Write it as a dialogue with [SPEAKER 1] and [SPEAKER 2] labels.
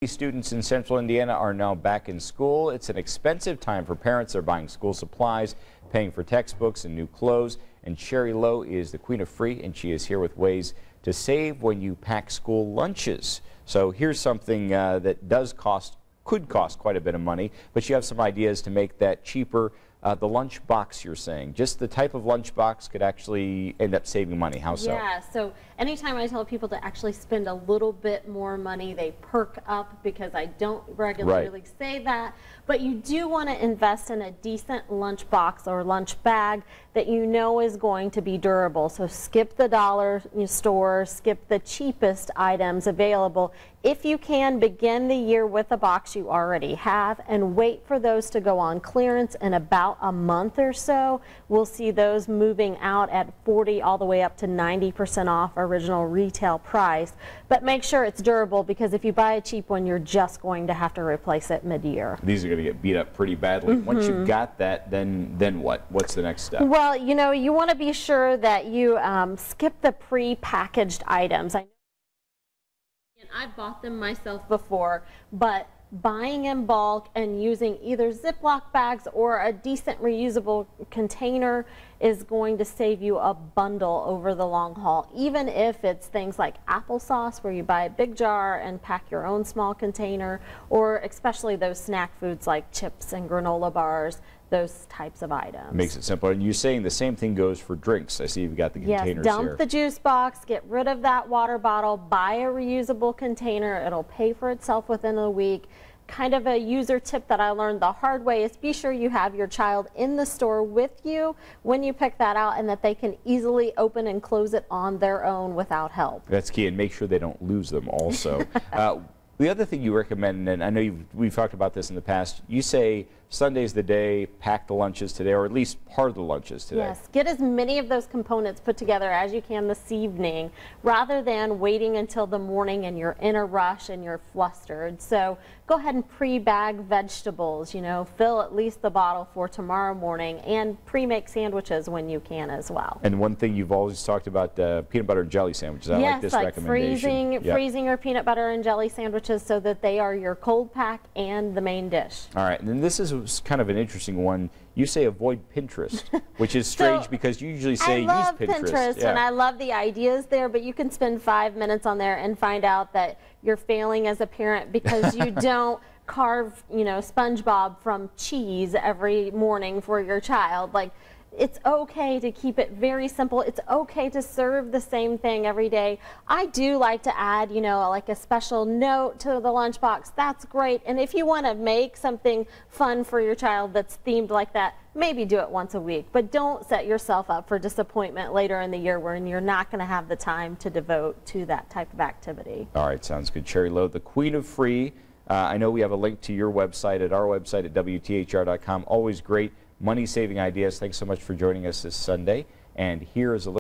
[SPEAKER 1] Students in central Indiana are now back in school. It's an expensive time for parents. They're buying school supplies, paying for textbooks and new clothes. And Sherry Lowe is the queen of free, and she is here with ways to save when you pack school lunches. So here's something that could cost quite a bit of money, but you have some ideas to make that cheaper. The lunch box, you're saying, just the type of lunch box could actually end up saving money. How so?
[SPEAKER 2] Yeah, so anytime I tell people to actually spend a little bit more money, they perk up because I don't regularly say that. But you do want to invest in a decent lunch box or lunch bag that you know is going to be durable. So skip the dollar store, skip the cheapest items available. If you can, begin the year with a box you already have and wait for those to go on clearance in about a month or so. We'll see those moving out at 40 all the way up to 90% off original retail price. But make sure it's durable, because if you buy a cheap one, you're just going to have to replace it mid-year.
[SPEAKER 1] These are going to get beat up pretty badly. Once you've got that, then what? What's the next step?
[SPEAKER 2] Well, you know, you want to be sure that you skip the pre-packaged items. I've bought them myself before, but buying in bulk and using either Ziploc bags or a decent reusable container is going to save you a bundle over the long haul. Even if it's things like applesauce, where you buy a big jar and pack your own small container, or especially those snack foods like chips and granola bars, those types of items.
[SPEAKER 1] Makes it simpler. And you're saying the same thing goes for drinks. I see you've got the containers
[SPEAKER 2] dump
[SPEAKER 1] here.
[SPEAKER 2] The juice box, get rid of that water bottle, buy a reusable container. It'll pay for itself within a week. Kind of a user tip that I learned the hard way is be sure you have your child in the store with you when you pick that out, and that they can easily open and close it on their own without help.
[SPEAKER 1] That's key, and make sure they don't lose them also. The other thing you recommend, and I know we've talked about this in the past, you say Sunday's the day, pack the lunches today, or at least part of the lunches today.
[SPEAKER 2] Yes, get as many of those components put together as you can this evening, rather than waiting until the morning and you're in a rush and you're flustered. So go ahead and pre-bag vegetables, you know, fill at least the bottle for tomorrow morning, and pre-make sandwiches when you can as well.
[SPEAKER 1] And one thing you've always talked about, peanut butter and jelly sandwiches. I like this recommendation.
[SPEAKER 2] Freezing your peanut butter and jelly sandwiches so that they are your cold pack and the main dish.
[SPEAKER 1] All right, and then this is kind of an interesting one. You say avoid Pinterest, which is strange because you usually say use Pinterest.
[SPEAKER 2] I love Pinterest, and I love the ideas there, but you can spend 5 minutes on there and find out that you're failing as a parent because you don't carve, you know, SpongeBob from cheese every morning for your child. Like, it's okay to keep it very simple. It's okay to serve the same thing every day. I do like to add, you know, like a special note to the lunchbox. That's great. And if you want to make something fun for your child that's themed like that, maybe do it once a week. But don't set yourself up for disappointment later in the year when you're not going to have the time to devote to that type of activity.
[SPEAKER 1] All right, sounds good. Sherry Lowe, the queen of free. I know we have a link to your website at our website at WTHR.com. Always great money-saving ideas. Thanks so much for joining us this Sunday. And here is a